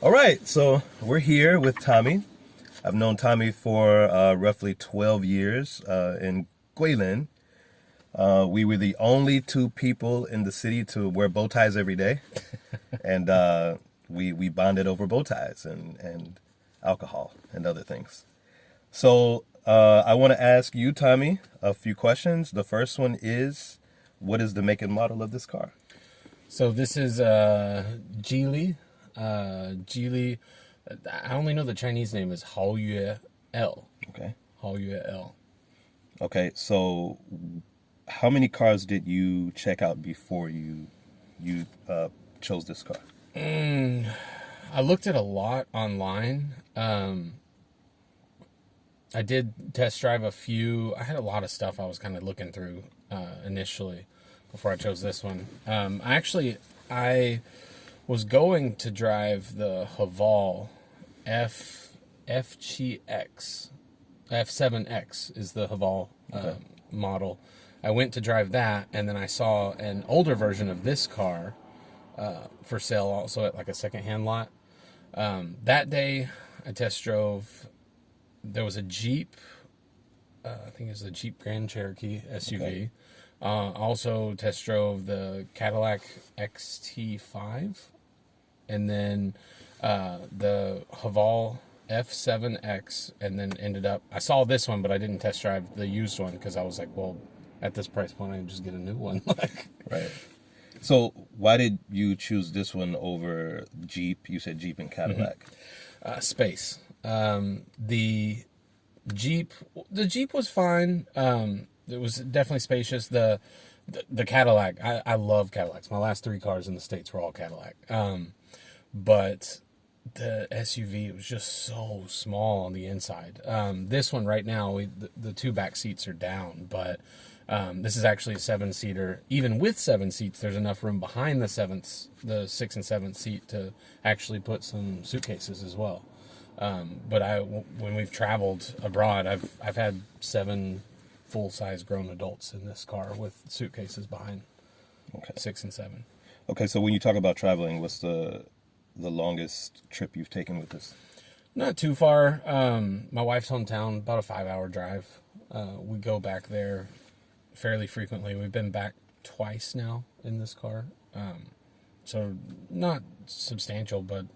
All right, so we're here with Tommy. I've known Tommy for roughly 12 years in Guilin. We were the only two people in the city to wear bow ties every day. And we bonded over bow ties and alcohol and other things. So I want to ask you, Tommy, a few questions. The first one is, what is the make and model of this car? So this is GEELY. GEELY. I only know the Chinese name is HAOYUE L. Okay. HAOYUE L. Okay, so how many cars did you check out before you chose this car? I looked at a lot online. I did test drive a few. I had a lot of stuff I was kind of looking through initially before I chose this one. I was going to drive the Haval FGX. F7X is the Haval model. I went to drive that, and then I saw an older version of this car for sale also at like a secondhand lot. That day, I test drove. There was a Jeep. I think it was the Jeep Grand Cherokee SUV. Okay. Also test drove the Cadillac XT5, and then the Haval F7X, and then ended up. I saw this one, but I didn't test drive the used one because I was like, well, at this price point, I can just get a new one. Right. So why did you choose this one over Jeep? You said Jeep and Cadillac. Space. The Jeep was fine. It was definitely spacious. The Cadillac, I love Cadillacs. My last 3 cars in the States were all Cadillac. But the SUV was just so small on the inside. This one right now, the 2 back seats are down, but this is actually a 7-seater. Even with 7 seats, there's enough room behind the 6th and 7th seat to actually put some suitcases as well. But when we've traveled abroad, I've had 7 full-size grown adults in this car with suitcases behind. Okay. 6 and 7. Okay, so when you talk about traveling, what's the longest trip you've taken with this? Not too far. My wife's hometown, about a 5-hour drive. We go back there fairly frequently. We've been back twice now in this car. So not substantial, but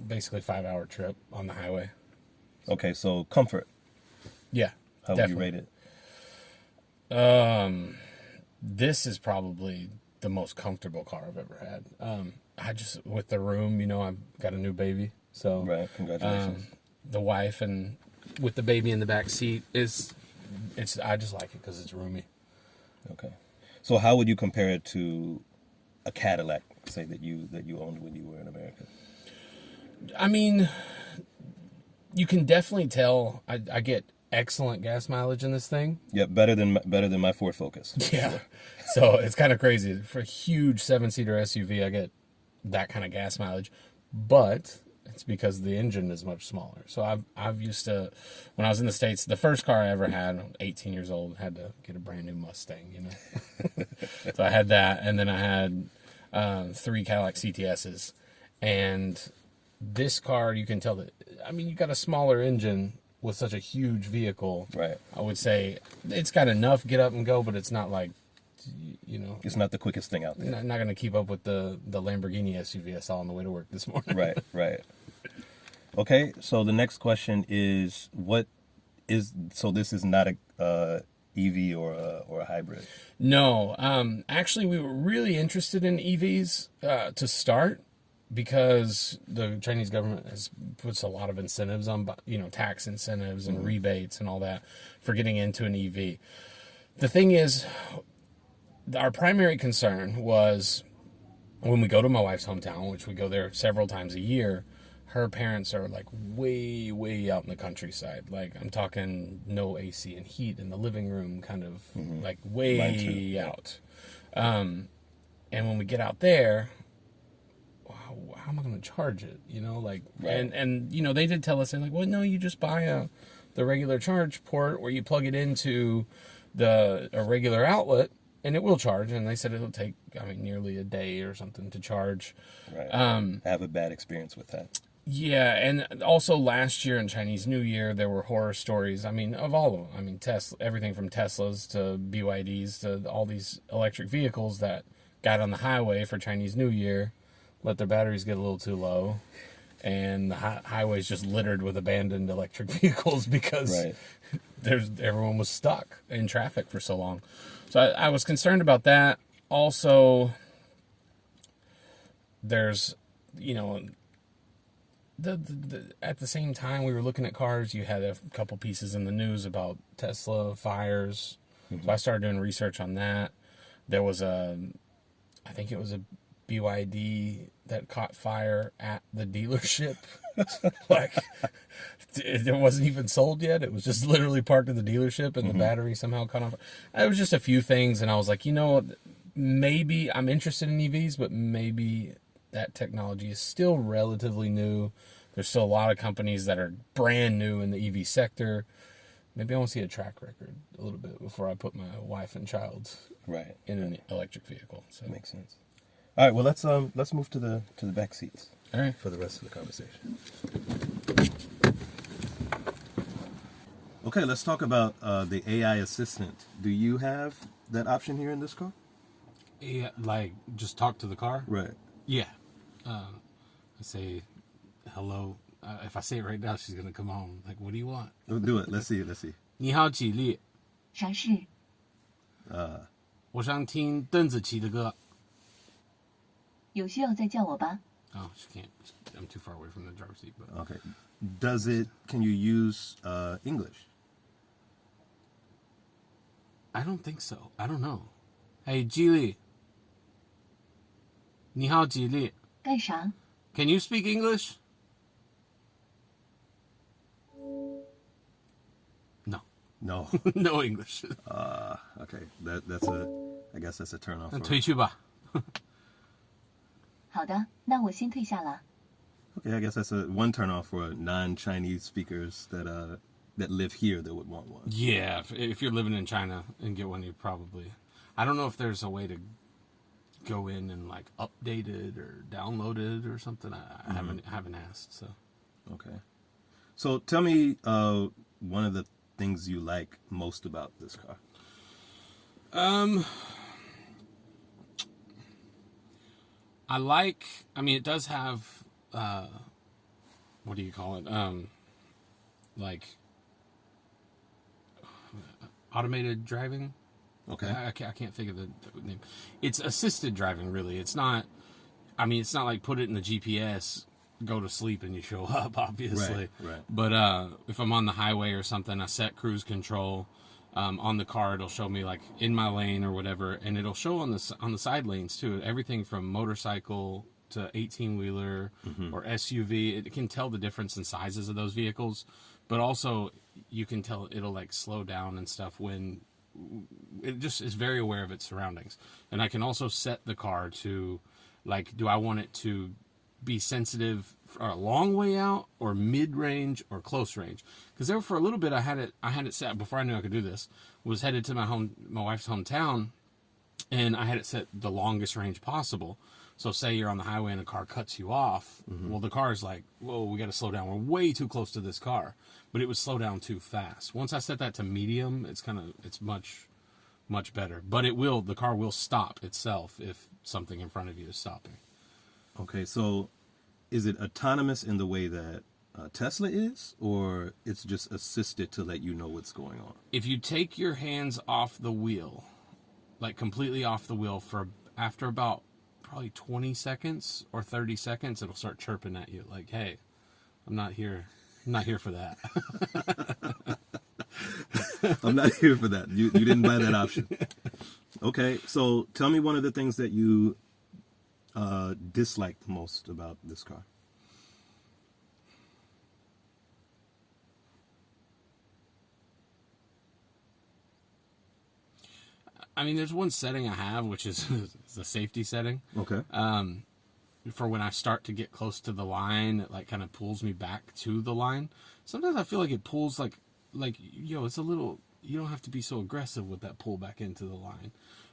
basically 5-hour trip on the highway. Okay, so comfort. Yeah. How definitely. would you rate it? This is probably the most comfortable car I've ever had. With the room, I've got a new baby, so right. Congratulations. The wife, and with the baby in the back seat I just like it because it's roomy. Okay, so how would you compare it to a Cadillac, say that you owned when you were in America? I mean, you can definitely tell I get excellent gas mileage in this thing. Yeah, better than my Ford Focus. Yeah. Sure. So it's kind of crazy. For a huge 7-seater SUV, I get that kind of gas mileage, but it's because the engine is much smaller. So I've used to, when I was in the States, the first car I ever had, 18 years old, had to get a brand new Mustang, So I had that, and then I had 3 Cadillac CTSs, and this car, you can tell that, you got a smaller engine with such a huge vehicle. Right. I would say it's got enough get up and go, but it's not like, it's not the quickest thing out there. Not going to keep up with the Lamborghini SUV I saw on the way to work this morning. Right. Okay, so the next question is, so this is not a EV or a hybrid? No. Actually, we were really interested in EVs to start, because the Chinese government puts a lot of incentives on, tax incentives and rebates and all that for getting into an EV. The thing is, our primary concern was when we go to my wife's hometown, which we go there several times a year. Her parents are like way, way out in the countryside. Like, I'm talking no AC and heat in the living room, kind of like way out. And when we get out there, how am I going to charge it? Right. And they did tell us, they're like, well, no, you just buy the regular charge port where you plug it into a regular outlet, and it will charge. And they said it'll take, nearly a day or something to charge. Right. I have a bad experience with that. Yeah, and also last year in Chinese New Year, there were horror stories. Of all of them. Tesla, everything from Teslas to BYDs to all these electric vehicles that got on the highway for Chinese New Year, let their batteries get a little too low, and the highway's just littered with abandoned electric vehicles because everyone was stuck in traffic for so long. So I was concerned about that. Also, there's, at the same time we were looking at cars, you had a couple pieces in the news about Tesla fires. So I started doing research on that. There was I think it was a BYD that caught fire at the dealership. It wasn't even sold yet. It was just literally parked at the dealership, and the battery somehow caught on fire. It was just a few things, and I was like, maybe I'm interested in EVs, but maybe that technology is still relatively new. There's still a lot of companies that are brand new in the EV sector. Maybe I want to see a track record a little bit before I put my wife and child in an electric vehicle. So makes sense. All right, well let's move to the back seats. All right, for the rest of the conversation. Okay, let's talk about the AI assistant. Do you have that option here in this car? Yeah, just talk to the car. Right. Yeah. I say hello. If I say it right now, she's gonna come home. What do you want? Do it. Let's see. 你好，几力。啥事？我想听邓紫棋的歌。有需要再叫我吧。Oh, she can't. I'm too far away from the driver's seat. But okay. Can you use English? I don't think so. I don't know. Hey, GEELY. 你好，几力。干啥？ Can you speak English? No. No. No English. Okay. I guess that's a turn off. 退去吧。好的，那我先退下了。 Okay, I guess that's one turn off for non-Chinese speakers that live here that would want one. Yeah, if you're living in China and get one, you probably. I don't know if there's a way to go in and update it or download it or something. I haven't asked. So. Okay. So tell me one of the things you like most about this car. It does have, what do you call it? Automated driving. Okay. I can't think of the name. It's assisted driving, really. It's not like put it in the GPS, go to sleep and you show up, obviously. Right. But if I'm on the highway or something, I set cruise control. On the car, it'll show me in my lane or whatever, and it'll show on the side lanes too. Everything from motorcycle to 18-wheeler or SUV. It can tell the difference in sizes of those vehicles, but also you can tell it'll slow down and stuff when it just is very aware of its surroundings. And I can also set the car to do I want it to be sensitive for a long way out or mid-range or close range? Because there for a little bit I had it set before I knew I could do this. Was headed to my wife's hometown, and I had it set the longest range possible. So say you're on the highway and a car cuts you off. Well, the car is whoa, we got to slow down. We're way too close to this car. But it would slow down too fast. Once I set that to medium, it's much, much better. But the car will stop itself if something in front of you is stopping. Okay, so is it autonomous in the way that Tesla is, or it's just assisted to let you know what's going on? If you take your hands off the wheel, completely off the wheel after about probably 20 seconds or 30 seconds, it'll start chirping at you hey, I'm not here for that. I'm not here for that. You didn't buy that option. Okay, so tell me one of the things that you disliked most about this car. There's one setting I have, which is the safety setting. Okay. For when I start to get close to the line, it kind of pulls me back to the line. Sometimes I feel like it pulls it's a little, you don't have to be so aggressive with that pull back into the line.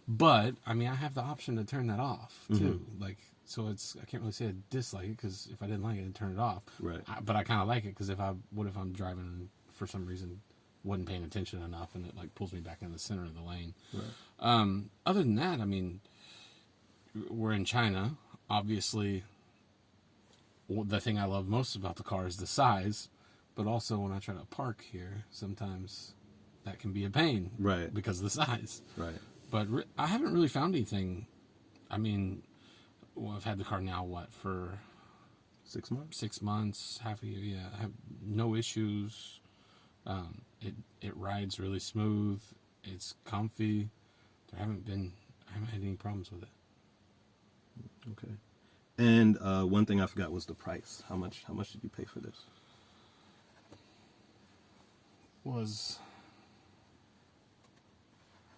But I mean, I have the option to turn that off too. Like, so I can't really say I dislike it, because if I didn't like it, I'd turn it off. Right. But I kind of like it, because what if I'm driving and for some reason wasn't paying attention enough, and it like pulls me back in the center of the lane. Right. Other than that, I mean, we're in China. Obviously, the thing I love most about the car is the size, but also when I try to park here, sometimes that can be a pain. Right. Because of the size. Right. But I haven't really found anything. I mean, well, I've had the car now, for 6 months? 6 months, half a year, yeah. I have no issues. It rides really smooth. It's comfy. I haven't had any problems with it. Okay. And one thing I forgot was the price. How much did you pay for this?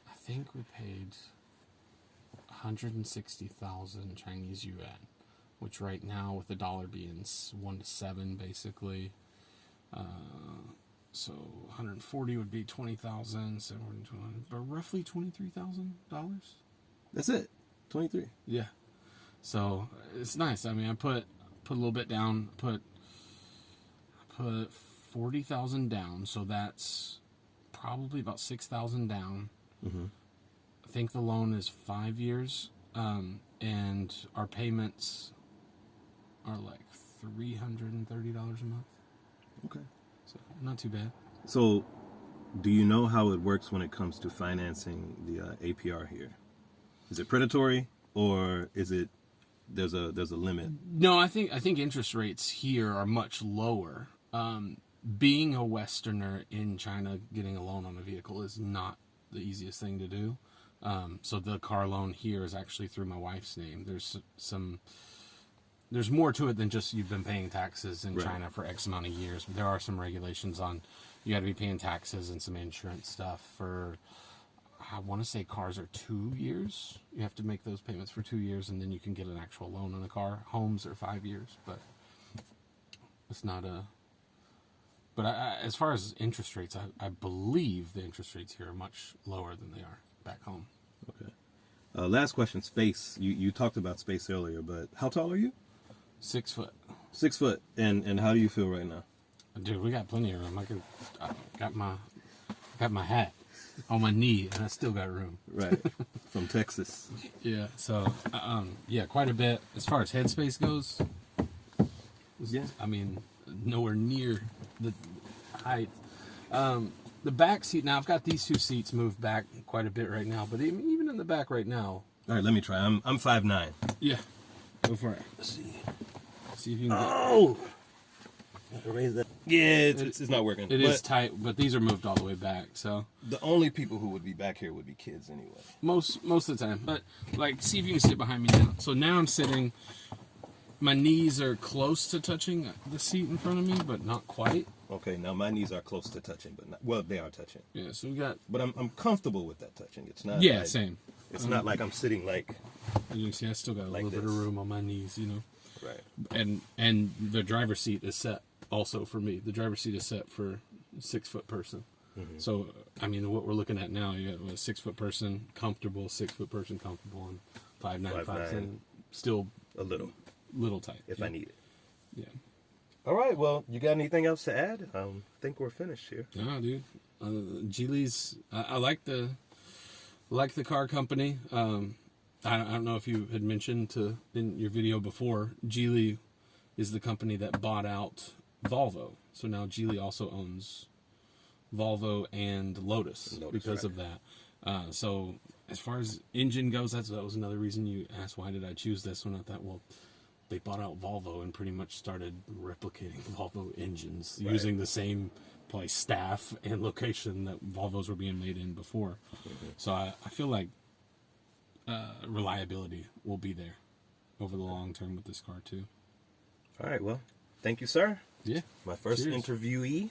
I think we paid 160,000 Chinese yuan, which right now with the dollar being 1 to 7 basically, so 140 would be 20,000, so but roughly $23,000. That's it. 23. Yeah. So it's nice. I mean, I put a little bit down. Put 40,000 down. So that's probably about 6,000 down. Mm-hmm. I think the loan is 5 years, and our payments are like $330 a month. Okay. So not too bad. So, do you know how it works when it comes to financing the APR here? Is it predatory, or is it there's a limit? No, I think interest rates here are much lower. Being a Westerner in China, getting a loan on a vehicle is not the easiest thing to do. So the car loan here is actually through my wife's name. There's more to it than just you've been paying taxes in China for X amount of years. There are some regulations on you got to be paying taxes and some insurance stuff for, I want to say cars are 2 years. You have to make those payments for 2 years, and then you can get an actual loan on a car. Homes are 5 years, but it's not a... But as far as interest rates, I believe the interest rates here are much lower than they are back home. Okay. Last question, space. You talked about space earlier, but how tall are you? 6 foot. 6 foot. And how do you feel right now? Dude, we got plenty of room. I got my hat on my knee, and I still got room. Right. From Texas. Yeah. So, yeah, quite a bit. As far as headspace goes, yeah. I mean, nowhere near the height. The back seat, now I've got these two seats moved back quite a bit right now, but even in the back right now. All right, let me try. I'm 5'9". Yeah. Go for it. Let's see if you can get... Oh! Raise that. Yeah, it's not working. It is tight, but these are moved all the way back, so... The only people who would be back here would be kids anyway. Most of the time. But, like, see if you can sit behind me now. So now I'm sitting... My knees are close to touching the seat in front of me, but not quite. Okay, now my knees are close to touching, but not, well, they are touching. Yeah, so we got... But I'm comfortable with that touching. It's not... Yeah, like, same. It's not like I'm sitting like... As you can see, I still got a like little bit of room on my knees, you know. Right. And the driver's seat is set also for me. The driver's seat is set for a 6 foot person. Mm-hmm. So, I mean, what we're looking at now, you have a 6 foot person comfortable, 6 foot person comfortable, and 5'9", 5'10", still a little tight. If I need it. Yeah. All right. Well, you got anything else to add? I think we're finished here. No, dude. Geely's. I like the car company. I don't know if you had mentioned in your video before. Geely is the company that bought out Volvo. So now Geely also owns Volvo and Lotus because of that. So as far as engine goes, that was another reason you asked why did I choose this one. I thought, well, they bought out Volvo and pretty much started replicating Volvo engines using the same staff and location that Volvos were being made in before. Mm-hmm. So I feel like reliability will be there over the long term with this car too. All right. Well, thank you, sir. Yeah. My first interviewee.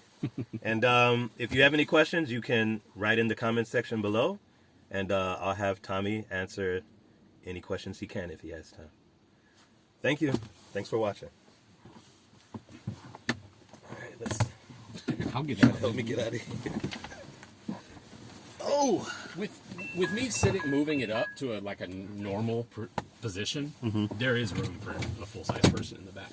And if you have any questions, you can write in the comment section below, and I'll have Tommy answer any questions he can if he has time. Thank you. Thanks for watching. All right, I'll get out of here. Help me get out of here. Oh, with with me moving it up to a normal position, there is room for a full size person in the back.